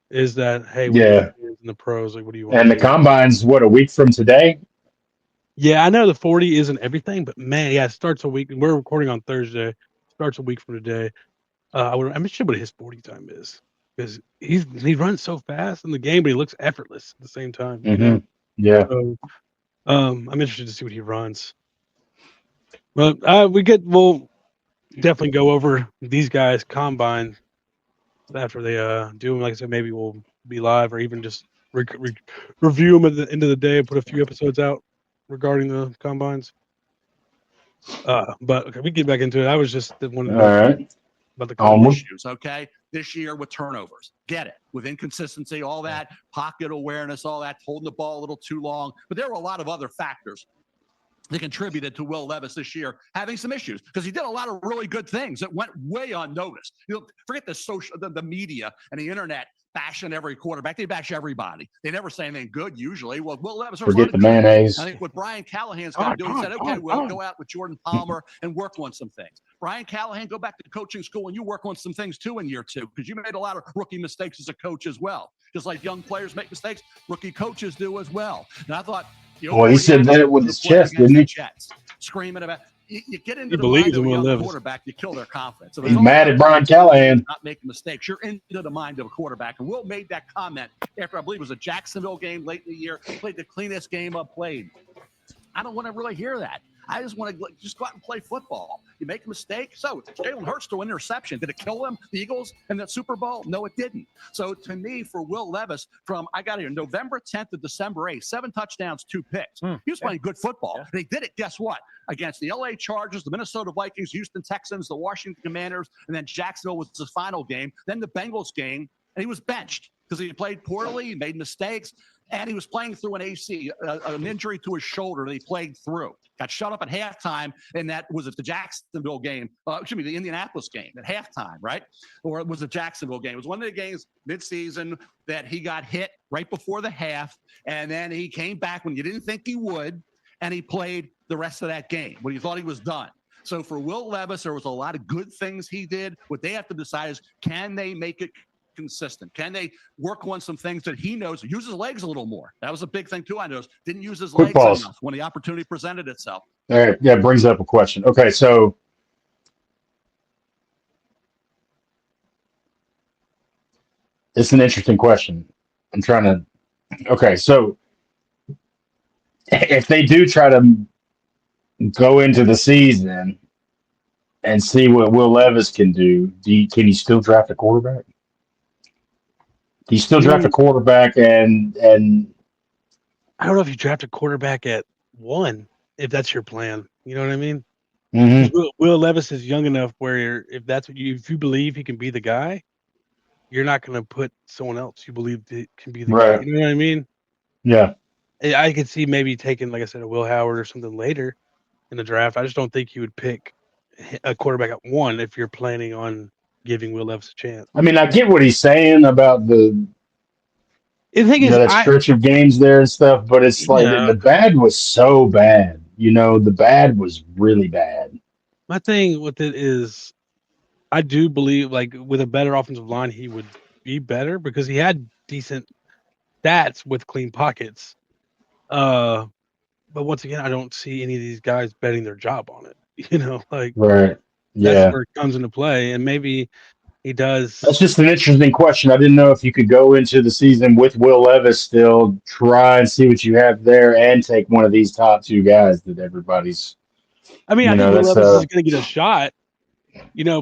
Speaker 1: Is that hey?
Speaker 2: Yeah.
Speaker 1: In the pros, like, what do you want?
Speaker 2: And the combine's a week from today.
Speaker 1: Yeah, I know the 40 isn't everything, but man, it starts a week. We're recording on Thursday. Starts a week from today. I'm sure what his 40 time is because he runs so fast in the game, but he looks effortless at the same time.
Speaker 2: Yeah.
Speaker 1: So, I'm interested to see what he runs. But we'll definitely go over these guys combine after they do them. Like I said, maybe we'll be live or even just review them at the end of the day and put a few episodes out regarding the combines. But okay, we get back into it. I was just the one
Speaker 2: All right.
Speaker 1: about the
Speaker 2: Onward.
Speaker 8: issues, okay? This year with turnovers. Get it. With inconsistency, all that, pocket awareness, all that, holding the ball a little too long. But there were a lot of other factors that contributed to Will Levis this year having some issues because he did a lot of really good things that went way unnoticed. Forget the media and the internet bashing every quarterback. They bash everybody. They never say anything good usually. Well, Will Levis.
Speaker 2: Forget the mayonnaise.
Speaker 8: I think what Brian Callahan's got to do, he said, okay, we'll go out with Jordan Palmer and work on some things. Brian Callahan, go back to coaching school and you work on some things too in year 2 because you made a lot of rookie mistakes as a coach as well. Just like young players make mistakes, rookie coaches do as well. And I thought,
Speaker 2: well, he said that with his chest, didn't he?
Speaker 8: Jets, screaming about you get into
Speaker 1: He
Speaker 8: the
Speaker 1: believes
Speaker 8: mind of
Speaker 1: in
Speaker 8: a
Speaker 1: Will
Speaker 8: young
Speaker 1: Levis.
Speaker 8: quarterback, you kill their confidence. So
Speaker 2: He's mad at Brian Callahan.
Speaker 8: Not making mistakes. You're into the mind of a quarterback. And Will made that comment after I believe it was a Jacksonville game late in the year. Played the cleanest game I've played. I don't want to really hear that. I just want to just go out and play football. You make a mistake. So Jalen Hurts threw an interception. Did it kill them, the Eagles, in that Super Bowl? No, it didn't. So to me, for Will Levis, from I got here November 10th to December 8th, 7 touchdowns, 2 picks. He was playing good football. Yeah. And he did it, guess what? Against the LA Chargers, the Minnesota Vikings, Houston Texans, the Washington Commanders, and then Jacksonville was his final game. Then the Bengals game, and he was benched because he played poorly, he made mistakes. And he was playing through an AC, an injury to his shoulder that he played through. Got shut up at halftime, and that was at the Jacksonville game. The Indianapolis game at halftime, right? Or it was the Jacksonville game. It was one of the games midseason that he got hit right before the half, and then he came back when you didn't think he would, and he played the rest of that game when you thought he was done. So for Will Levis, there was a lot of good things he did. What they have to decide is, can they make it consistent? Can they work on some things that he knows? Use his legs a little more. That was a big thing too. I noticed didn't use his legs enough when the opportunity presented itself.
Speaker 2: All right, that brings up a question. Okay, so it's an interesting question. I'm trying to. Okay, so if they do try to go into the season and see what Will Levis can do, can you still draft a quarterback? You still draft a quarterback, and
Speaker 1: I don't know if you draft a quarterback at 1 if that's your plan. You know what I mean?
Speaker 2: Mm-hmm.
Speaker 1: Will Levis is young enough where if you believe he can be the guy, you're not going to put someone else you believe can be the guy. You know what I mean?
Speaker 2: Yeah.
Speaker 1: I could see maybe taking, like I said, a Will Howard or something later in the draft. I just don't think you would pick a quarterback at 1 if you're planning on giving Will Levis a chance.
Speaker 2: I mean, I get what he's saying about the
Speaker 1: thing is,
Speaker 2: that stretch of games there and stuff, but it's like the bad was so bad. The bad was really bad.
Speaker 1: My thing with it is, I do believe, like, with a better offensive line, he would be better because he had decent stats with clean pockets. But once again, I don't see any of these guys betting their job on it.
Speaker 2: Right. Yeah.
Speaker 1: That's where it comes into play, and maybe he does.
Speaker 2: That's just an interesting question. I didn't know if you could go into the season with Will Levis still, try and see what you have there, and take one of these top 2 guys that everybody's.
Speaker 1: I mean, I think Will Levis is going to get a shot,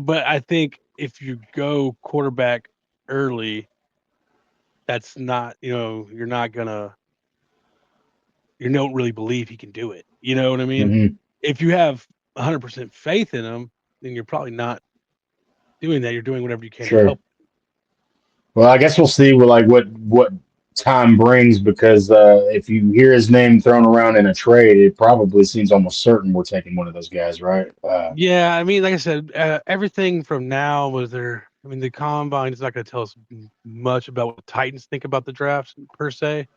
Speaker 1: but I think if you go quarterback early, that's not, you don't really believe he can do it. You know what I mean?
Speaker 2: Mm-hmm.
Speaker 1: If you have 100% faith in him, then you're probably not doing that. You're doing whatever you can to help.
Speaker 2: Well, I guess we'll see what time brings, because if you hear his name thrown around in a trade, it probably seems almost certain we're taking one of those guys, right?
Speaker 1: Yeah, I mean, like I said, everything from now the combine is not going to tell us much about what the Titans think about the draft per se.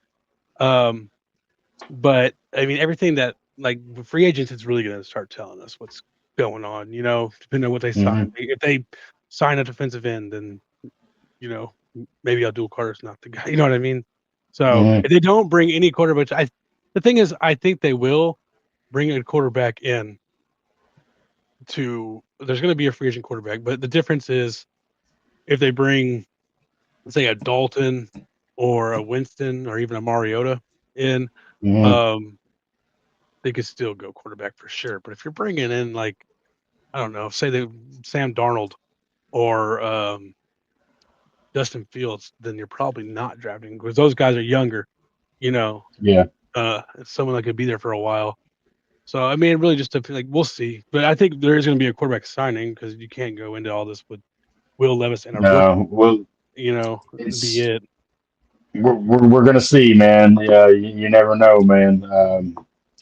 Speaker 1: But I mean, everything that, like, free agents is really going to start telling us what's going on, depending on what they sign. If they sign a defensive end, then, maybe Abdul Carter's not the guy. You know what I mean? So if they don't bring any quarterback, the thing is, I think they will bring a quarterback in there's going to be a free agent quarterback, but the difference is if they bring, let's say, a Dalton or a Winston or even a Mariota in, they could still go quarterback for sure. But if you're bringing in, like, I don't know, say Sam Darnold or Justin Fields, then you're probably not drafting because those guys are younger.
Speaker 2: Yeah.
Speaker 1: It's someone that could be there for a while. So I mean, it really just like we'll see. But I think there is going to be a quarterback signing because you can't go into all this with Will Levis and a rookie.
Speaker 2: No, well,
Speaker 1: Be it.
Speaker 2: we're gonna see, man. Yeah, you never know, man.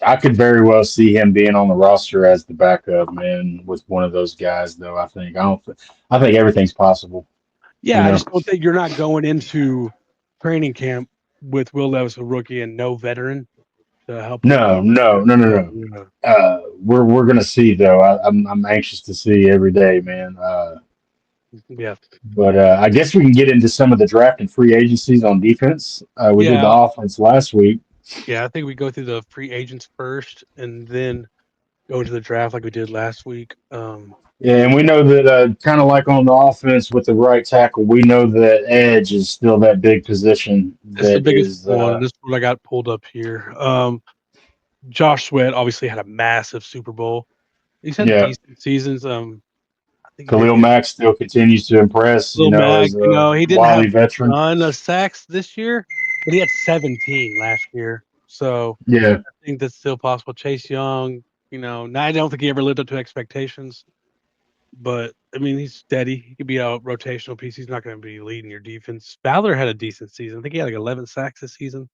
Speaker 2: I could very well see him being on the roster as the backup, man, with one of those guys. Though I think everything's possible.
Speaker 1: Yeah,
Speaker 2: You
Speaker 1: I
Speaker 2: know?
Speaker 1: just don't think you're not going into training camp with Will Levis, a rookie, and no veteran to help him
Speaker 2: No,
Speaker 1: out.
Speaker 2: no. We're gonna see though. I'm anxious to see every day, man.
Speaker 1: Yeah.
Speaker 2: But I guess we can get into some of the draft and free agencies on defense. We did the
Speaker 1: Yeah.
Speaker 2: offense last week.
Speaker 1: Yeah, I think we go through the free agents first and then go into the draft like we did last week.
Speaker 2: Yeah, and we know that kind of like on the offense with the right tackle, we know that edge is still that big position
Speaker 1: It's the
Speaker 2: that
Speaker 1: biggest
Speaker 2: is.
Speaker 1: one. This is what I got pulled up here. Josh Sweat obviously had a massive Super Bowl. He's had
Speaker 2: Yeah,
Speaker 1: decent seasons. I think
Speaker 2: Khalil
Speaker 1: maybe
Speaker 2: Mack still continues to impress.
Speaker 1: Lil Mac,
Speaker 2: As a
Speaker 1: he didn't have
Speaker 2: wily
Speaker 1: a
Speaker 2: veteran.
Speaker 1: ton of sacks this year, but he had 17 last year. So
Speaker 2: Yeah,
Speaker 1: I think that's still possible. Chase Young, now I don't think he ever lived up to expectations, but I mean, he's steady. He could be a rotational piece. He's not going to be leading your defense. Fowler had a decent season. I think he had like 11 sacks this season.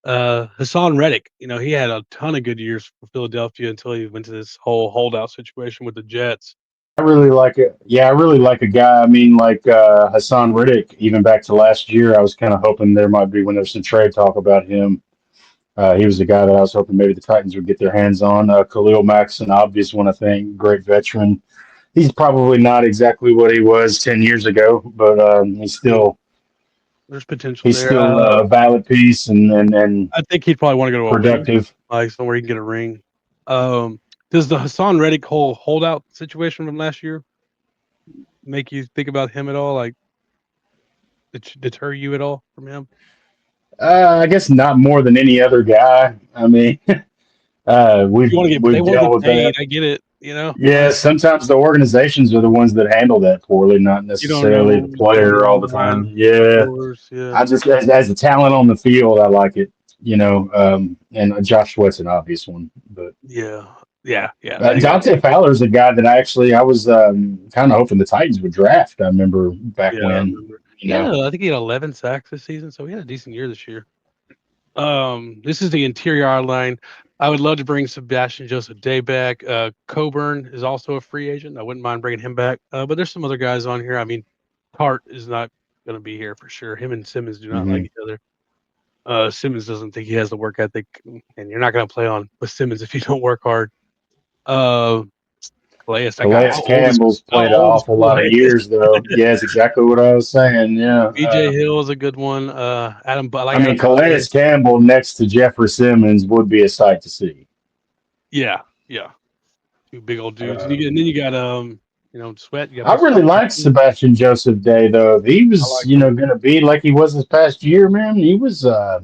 Speaker 1: Hassan Reddick, he had a ton of good years for Philadelphia until he went to this whole holdout situation with the Jets.
Speaker 2: I really like it. Yeah, I really like a guy. I mean, like Hassan Riddick. Even back to last year, I was kind of hoping there might be when there's some trade talk about him. He was the guy that I was hoping maybe the Titans would get their hands on. Khalil Mack's an obvious one, I think. Great veteran. He's probably not exactly what he was 10 years ago, but
Speaker 1: There's potential
Speaker 2: he's
Speaker 1: there.
Speaker 2: still a valid piece and
Speaker 1: I think he'd probably want to go to a wing,
Speaker 2: productive.
Speaker 1: like somewhere he can get a ring. Does the Hassan Reddick whole holdout situation from last year make you think about him at all? Like, deter you at all from him?
Speaker 2: I guess not more than any other guy. I mean,
Speaker 1: You want to get, they
Speaker 2: we've
Speaker 1: want to
Speaker 2: dealt
Speaker 1: get
Speaker 2: with
Speaker 1: paid.
Speaker 2: that.
Speaker 1: I get it.
Speaker 2: Yeah, sometimes the organizations are the ones that handle that poorly, not
Speaker 1: You don't know
Speaker 2: necessarily the
Speaker 1: what's going
Speaker 2: player all the
Speaker 1: on.
Speaker 2: time. Yeah,
Speaker 1: Of course, yeah.
Speaker 2: I just as a talent on the field, I like it. And Josh Sweat's an obvious one, but
Speaker 1: Yeah. They got
Speaker 2: Dante Fowler's a guy that I was kind of hoping the Titans would draft. I remember back
Speaker 1: I
Speaker 2: when,
Speaker 1: remember. Yeah, I think he had 11 sacks this season, so he had a decent year this year. This is the interior line. I would love to bring Sebastian Joseph Day back. Coburn is also a free agent. I wouldn't mind bringing him back. But there's some other guys on here. I mean, Tart is not going to be here for sure. Him and Simmons do not like each other. Simmons doesn't think he has the work ethic, and you're not going to play on with Simmons if you don't work hard. Calais
Speaker 2: Campbell's played an awful lot of years, though. Yeah, it's exactly what I was saying. Yeah,
Speaker 1: BJ Hill is a good one. Adam
Speaker 2: Calais Campbell next to Jeffrey Simmons would be a sight to see.
Speaker 1: Yeah. Two big old dudes. And then you got Sweat.
Speaker 2: I really liked Sebastian Joseph Day, though. If he was, going to be like he was this past year, man, he was a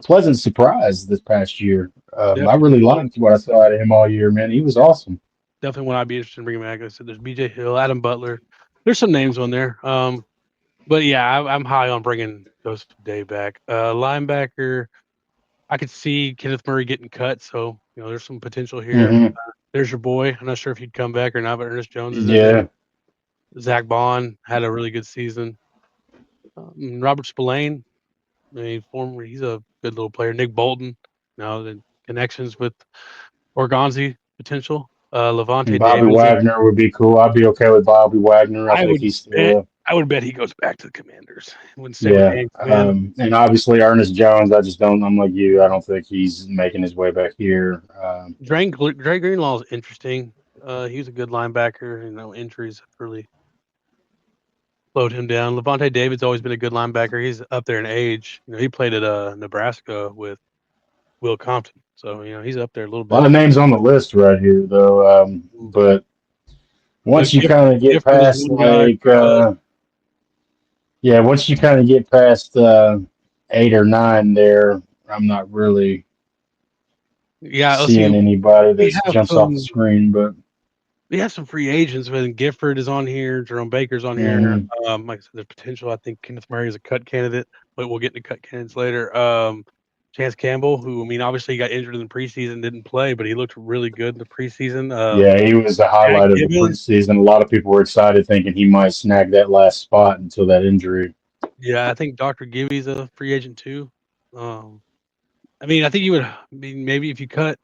Speaker 2: pleasant surprise this past year. I really liked what I saw out of him all year, man. He was awesome.
Speaker 1: Definitely one I'd be interested in bringing back. Like I said, there's BJ Hill, Adam Butler. There's some names on there. But yeah, I'm high on bringing Joseph Day back. Linebacker, I could see Kenneth Murray getting cut, so there's some potential here.
Speaker 2: Mm-hmm.
Speaker 1: There's your boy. I'm not sure if he'd come back or not, but Ernest Jones is in
Speaker 2: Yeah.
Speaker 1: there. Zach Bond had a really good season. Robert Spillane, he's a good little player. Nick Bolton, the connections with Orgonzi potential. Levante
Speaker 2: Bobby
Speaker 1: Davis.
Speaker 2: Wagner would be cool. I'd be okay with Bobby Wagner. I think he's still.
Speaker 1: I would bet he goes back to the Commanders.
Speaker 2: And obviously Ernest Jones. I just don't. I'm like you. I don't think he's making his way back here.
Speaker 1: Dre Greenlaw is interesting. He's a good linebacker. Injuries have really slowed him down. Levante David's always been a good linebacker. He's up there in age. He played at Nebraska with Will Compton, so he's up there a little bit.
Speaker 2: A lot of names on the list right here, though. But once you kind of get past once you kind of get past 8 or 9, there, I'm not really seeing anybody that jumps off the screen. But
Speaker 1: we have some free agents. But Gifford is on here. Jerome Baker's on here. Like I said, there's potential. I think Kenneth Murray is a cut candidate, but we'll get into cut candidates later. Chance Campbell, who, I mean, obviously he got injured in the preseason, didn't play, but he looked really good in the preseason.
Speaker 2: Yeah, he was the highlight of the
Speaker 1: Gibbons.
Speaker 2: preseason. A lot of people were excited, thinking he might snag that last spot until that injury.
Speaker 1: Yeah, I think Dr. Gibby's a free agent too. I mean, I think you would. I mean, maybe if you cut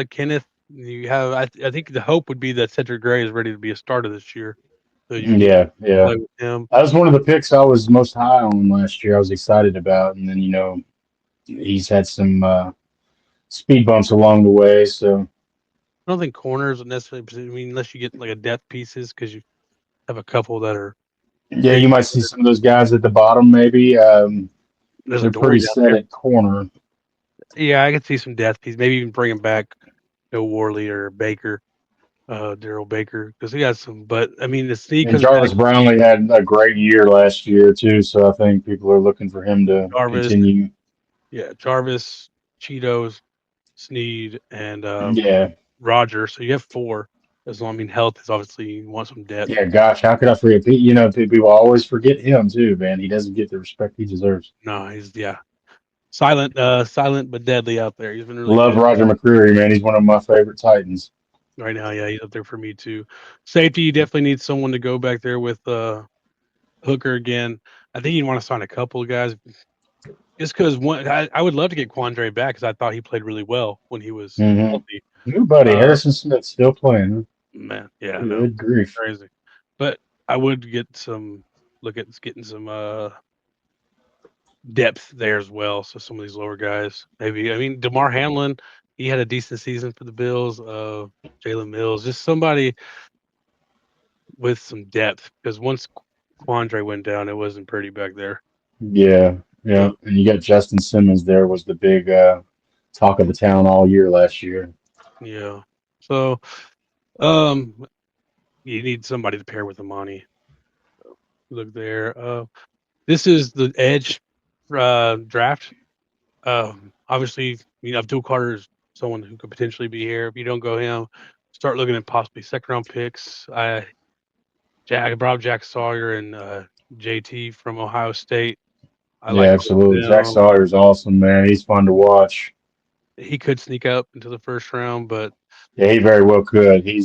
Speaker 1: Kenneth, you have. I think the hope would be that Cedric Gray is ready to be a starter this year, so you can
Speaker 2: Yeah, yeah.
Speaker 1: play with him.
Speaker 2: That was one of the picks I was most high on last year. I was excited about, and then he's had some speed bumps along the way. So
Speaker 1: I don't think corners would necessarily. I mean, unless you get like a depth pieces, because you have a couple that are.
Speaker 2: yeah, you might see some of those guys at the bottom. Maybe
Speaker 1: There's a
Speaker 2: they're pretty
Speaker 1: Dory down
Speaker 2: set
Speaker 1: there.
Speaker 2: at corner.
Speaker 1: Yeah, I could see some depth pieces. Maybe even bring him back, Worley or Baker, Daryl Baker, because he got some. But I mean, the sneak
Speaker 2: And
Speaker 1: comes back.
Speaker 2: Jarvis Brownlee had a great year last year too, so I think people are looking for him to
Speaker 1: Jarvis,
Speaker 2: continue.
Speaker 1: yeah, Jarvis, Cheetos, Sneed, and
Speaker 2: Yeah,
Speaker 1: Roger. So you have four. As long, I mean, health is obviously you want some depth.
Speaker 2: yeah. Gosh, how could I forget? People always forget him too, man. He doesn't get the respect he deserves.
Speaker 1: No, he's silent, silent but deadly out there. He's been really
Speaker 2: Love
Speaker 1: good
Speaker 2: Roger McCreary, man. He's one of my favorite Titans.
Speaker 1: right now. Yeah, he's up there for me too. Safety, you definitely need someone to go back there with Hooker again. I think you want to sign a couple of guys. Just because I would love to get Quandre back because I thought he played really well when he was healthy.
Speaker 2: New buddy, Harrison Smith still playing.
Speaker 1: Man, yeah,
Speaker 2: Good
Speaker 1: no,
Speaker 2: grief.
Speaker 1: crazy. But I would look at getting some depth there as well. So some of these lower guys, maybe. I mean, DeMar Hamlin, he had a decent season for the Bills. Jalen Mills, just somebody with some depth because once Quandre went down, it wasn't pretty back there.
Speaker 2: Yeah, yeah.
Speaker 1: So,
Speaker 2: And you got Justin Simmons there was the big talk of the town all year last year.
Speaker 1: yeah. So, um, you need somebody to pair with Amani. Look there. This is the edge draft. Obviously, Abdul Carter is someone who could potentially be here. If you don't go him, start looking at possibly second round picks. I brought Jack Sawyer and JT from Ohio State. I
Speaker 2: Yeah,
Speaker 1: like
Speaker 2: absolutely.
Speaker 1: them.
Speaker 2: Jack Sawyer's awesome, man. He's fun to watch.
Speaker 1: He could sneak up into the first round, but
Speaker 2: Yeah, he very well could. He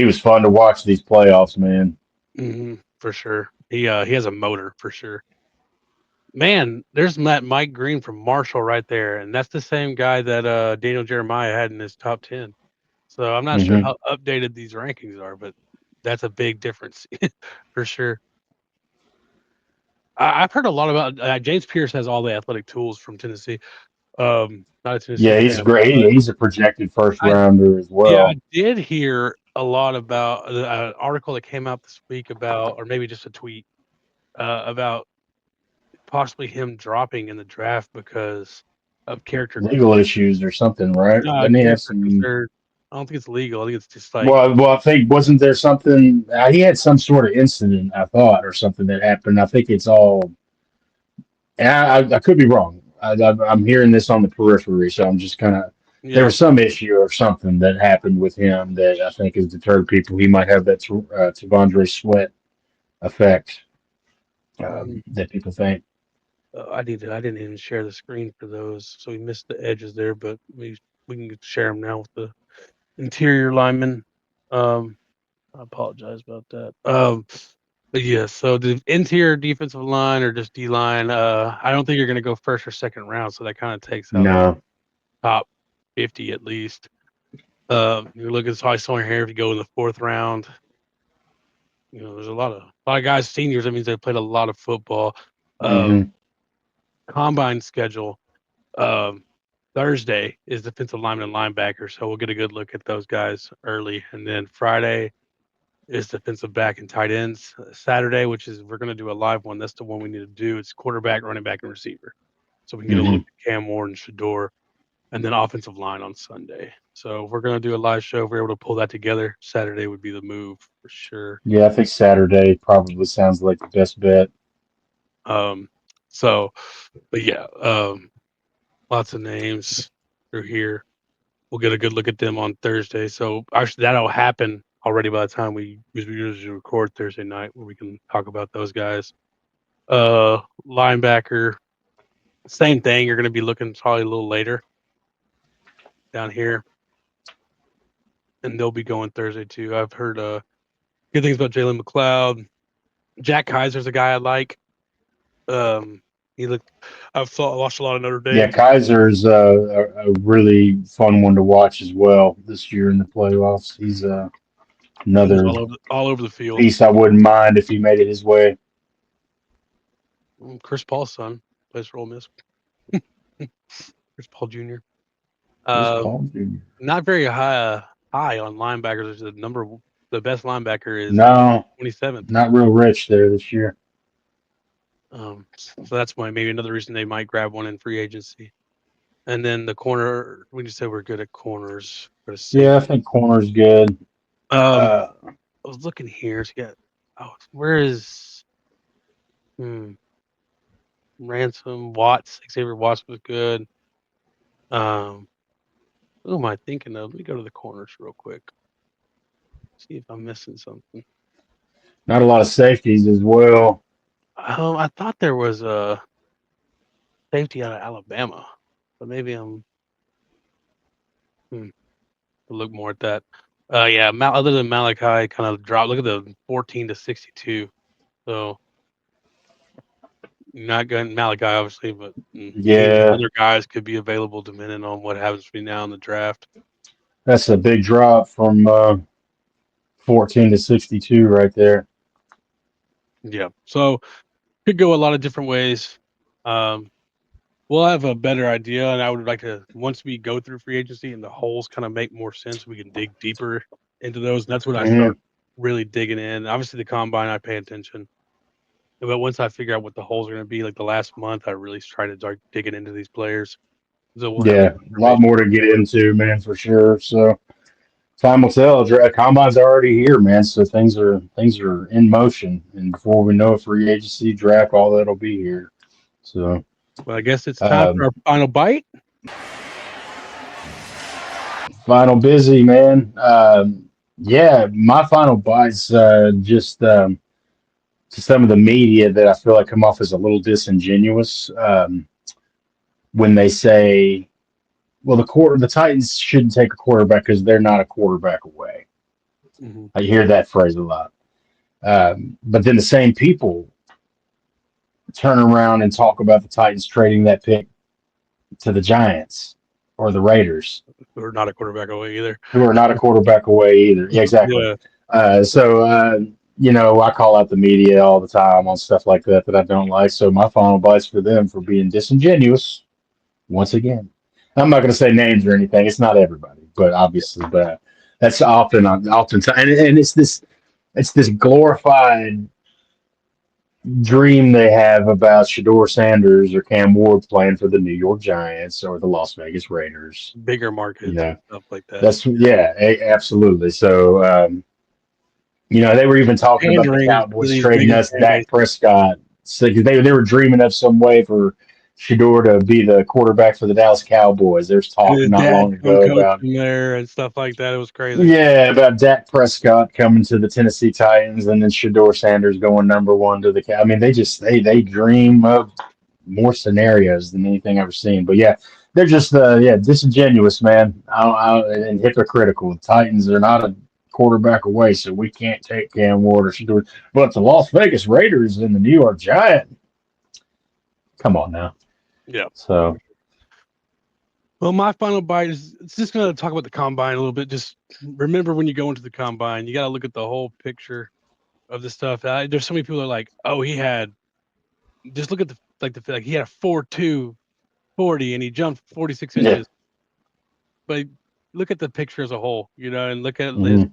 Speaker 2: was fun to watch these playoffs, man.
Speaker 1: for sure, he has a motor for sure. Man, there's Mike Green from Marshall right there, and that's the same guy that Daniel Jeremiah had in his top 10. So I'm not sure how updated these rankings are, but that's a big difference for sure. I've heard a lot about James Pierce has all the athletic tools from Tennessee. Not a Tennessee
Speaker 2: Yeah, he's
Speaker 1: fan,
Speaker 2: great.
Speaker 1: but
Speaker 2: He's a projected first
Speaker 1: I
Speaker 2: rounder as well.
Speaker 1: I did hear a lot about an article that came out this week about, or maybe just a tweet about possibly him dropping in the draft because of character
Speaker 2: Legal
Speaker 1: concerns.
Speaker 2: issues or something, right?
Speaker 1: No,
Speaker 2: Didn't he have
Speaker 1: character
Speaker 2: some?
Speaker 1: concerns. I don't think it's legal. I think it's just like
Speaker 2: Well, I think wasn't there something? He had some sort of incident, I thought, or something that happened. I think it's all. And I could be wrong. I'm hearing this on the periphery, so I'm just kind of. There
Speaker 1: yeah.
Speaker 2: was some issue or something that happened with him that I think has deterred people. He might have that T'Vondre Sweat effect that people think.
Speaker 1: I didn't even share the screen for those, so we missed the edges there. But we can share them now with the interior linemen. I apologize about that. But yeah, so the interior defensive line or just D line, I don't think you're going to go first or second round, so that kind of takes out
Speaker 2: No.
Speaker 1: top 50 at least. You look at Ty Sawyer here if you go in the fourth round. There's a lot of guys seniors. That means they played a lot of football. Combine schedule. Thursday is defensive lineman and linebacker, so we'll get a good look at those guys early, and then Friday is defensive back and tight ends. Saturday, which is we're going to do a live one. That's the one we need to do. It's quarterback, running back, and receiver. So we can get a look at Cam Ward and Shador, and then offensive line on Sunday. So if we're going to do a live show, if we're able to pull that together, Saturday would be the move for sure.
Speaker 2: Yeah, I think Saturday probably sounds like the best bet.
Speaker 1: So, but yeah, lots of names through here. we'll get a good look at them on Thursday. So actually, that'll happen already by the time we usually record Thursday night, where we can talk about those guys. Linebacker, same thing. You're going to be looking probably a little later down here, and they'll be going Thursday too. I've heard good things about Jalen McLeod. Jack Kaiser's a guy I like. He looked. I've watched a lot of Notre Dame.
Speaker 2: Yeah, Kaiser's a really fun one to watch as well this year in the playoffs. He's another
Speaker 1: all over the field.
Speaker 2: piece I wouldn't mind if he made it his way.
Speaker 1: Chris Paul's son plays for Ole Miss. Chris Paul Jr.
Speaker 2: Chris Paul Jr.
Speaker 1: Not very high on linebackers. The best linebacker is
Speaker 2: No,
Speaker 1: 27th.
Speaker 2: not real rich there this year.
Speaker 1: So that's maybe another reason they might grab one in free agency. And then the corner, we just said we're good at corners.
Speaker 2: Yeah, I think corner's good.
Speaker 1: I was looking here. So where is Ransom Watts? Xavier Watts was good. Who am I thinking of? Let me go to the corners real quick. See if I'm missing something.
Speaker 2: Not a lot of safeties as well.
Speaker 1: I thought there was a safety out of Alabama, but maybe I'm. Look more at that. Yeah. Other than Malachi, kind of dropped. Look at the 14 to 62. So not going Malachi, obviously, but
Speaker 2: yeah,
Speaker 1: other guys could be available depending on what happens between now and the draft.
Speaker 2: That's a big drop from 14 to 62 right there.
Speaker 1: Yeah. So could go a lot of different ways. We'll have a better idea, and I would like to, once we go through free agency and the holes kind of make more sense, we can dig deeper into those. And that's when I start really digging in. Obviously, the combine, I pay attention. But once I figure out what the holes are going to be, like the last month, I really try to start digging into these players. So we'll
Speaker 2: a lot more to get into, man, for sure. So time will tell. Combine's already here, man. So things are in motion, and before we know it, free agency, draft, all that'll be here. So,
Speaker 1: well, I guess it's time for our final bite.
Speaker 2: Final busy, man. Yeah, my final bite's just to some of the media that I feel like come off as a little disingenuous when they say, well, the Titans shouldn't take a quarterback because they're not a quarterback away.
Speaker 1: Mm-hmm.
Speaker 2: I hear that phrase a lot. But then the same people turn around and talk about the Titans trading that pick to the Giants or the Raiders.
Speaker 1: Who are not a quarterback away either.
Speaker 2: Yeah, exactly. Yeah. You know, I call out the media all the time on stuff like that I don't like. So my final advice for them for being disingenuous, once again. I'm not going to say names or anything. It's not everybody, but obviously, but that's oftentimes, and it's this glorified dream they have about Shedeur Sanders or Cam Ward playing for the New York Giants or the Las Vegas Raiders.
Speaker 1: Bigger markets and stuff like that.
Speaker 2: Absolutely. So, you know, they were even talking about the Cowboys trading us Dak Prescott. So they were dreaming of some way for Shedeur to be the quarterback for the Dallas Cowboys. There's talk not long ago about
Speaker 1: there and stuff like that. It was crazy.
Speaker 2: Yeah, about Dak Prescott coming to the Tennessee Titans and then Shedeur Sanders going #1 to the. I mean, they dream of more scenarios than anything I've ever seen. But yeah, they're just disingenuous, man, and hypocritical. The Titans are not a quarterback away, so we can't take Cam Ward or Shedeur. But the Las Vegas Raiders and the New York Giants, come on now.
Speaker 1: Yeah.
Speaker 2: So.
Speaker 1: Well, my final bite is just going to talk about the combine a little bit. Just remember when you go into the combine, you got to look at the whole picture of the stuff. There's so many people that are like, oh, just look at he had a 4.2 40 and he jumped 46 inches. But look at the picture as a whole, you know, and look at his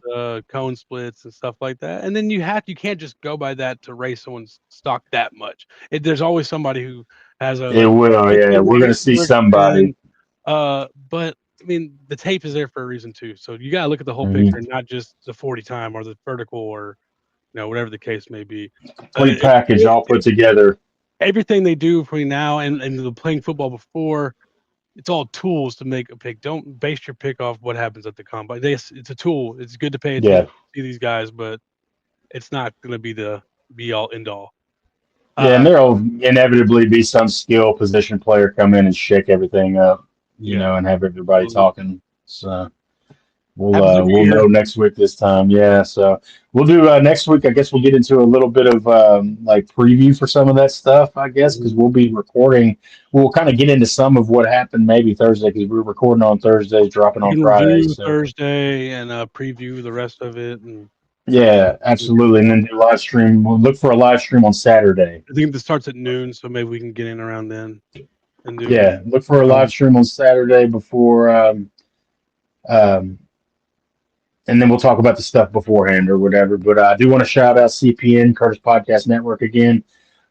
Speaker 1: cone splits and stuff like that. And then you can't just go by that to raise someone's stock that much. There's always somebody who has
Speaker 2: We're going to see somebody.
Speaker 1: But I mean, the tape is there for a reason too. So you got to look at the whole picture, and not just the 40 time or the vertical or, you know, whatever the case may be.
Speaker 2: Complete package all put together.
Speaker 1: Everything they do between now and the playing football before, it's all tools to make a pick. Don't base your pick off what happens at the combine. It's a tool. It's good to pay attention to see these guys, but it's not going to be the be all end all.
Speaker 2: Yeah, and there'll inevitably be some skill position player come in and shake everything up, you know, and have everybody talking. So we'll know next week this time. Yeah, so we'll do next week. I guess we'll get into a little bit of like preview for some of that stuff, I guess, because we'll be recording. We'll kind of get into some of what happened maybe Thursday, because we're recording on Thursdays, dropping on Fridays. So.
Speaker 1: Thursday and preview the rest of it. And
Speaker 2: yeah, absolutely. And then do live stream. We'll look for a live stream on Saturday.
Speaker 1: I think this starts at noon, so maybe we can get in around then. And do
Speaker 2: look for a live stream on Saturday before, and then we'll talk about the stuff beforehand or whatever. But I do want to shout out CPN, Curtis Podcast Network again.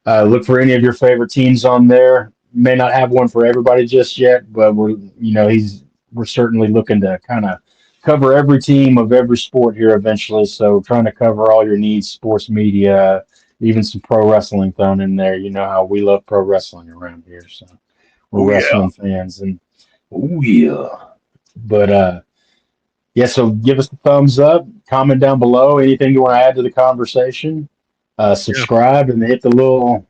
Speaker 2: Look for any of your favorite teams on there. May not have one for everybody just yet, but we're certainly looking to kind of cover every team of every sport here eventually. So trying to cover all your needs, sports media, even some pro wrestling thrown in there. You know how we love pro wrestling around here. So we're wrestling fans, and but so give us the thumbs up, comment down below, anything you want to add to the conversation, subscribe and hit the little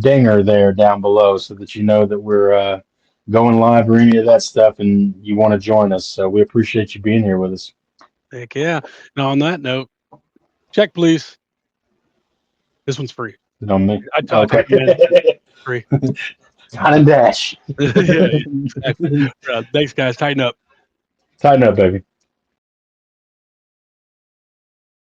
Speaker 2: dinger there down below so that you know that we're going live or any of that stuff and you want to join us. So we appreciate you being here with us.
Speaker 1: Heck yeah. Now on that note, check please. This one's free.
Speaker 2: Don't make
Speaker 1: free.
Speaker 2: Time and dash.
Speaker 1: Yeah, exactly. Thanks guys. Tighten up.
Speaker 2: Tighten up, baby.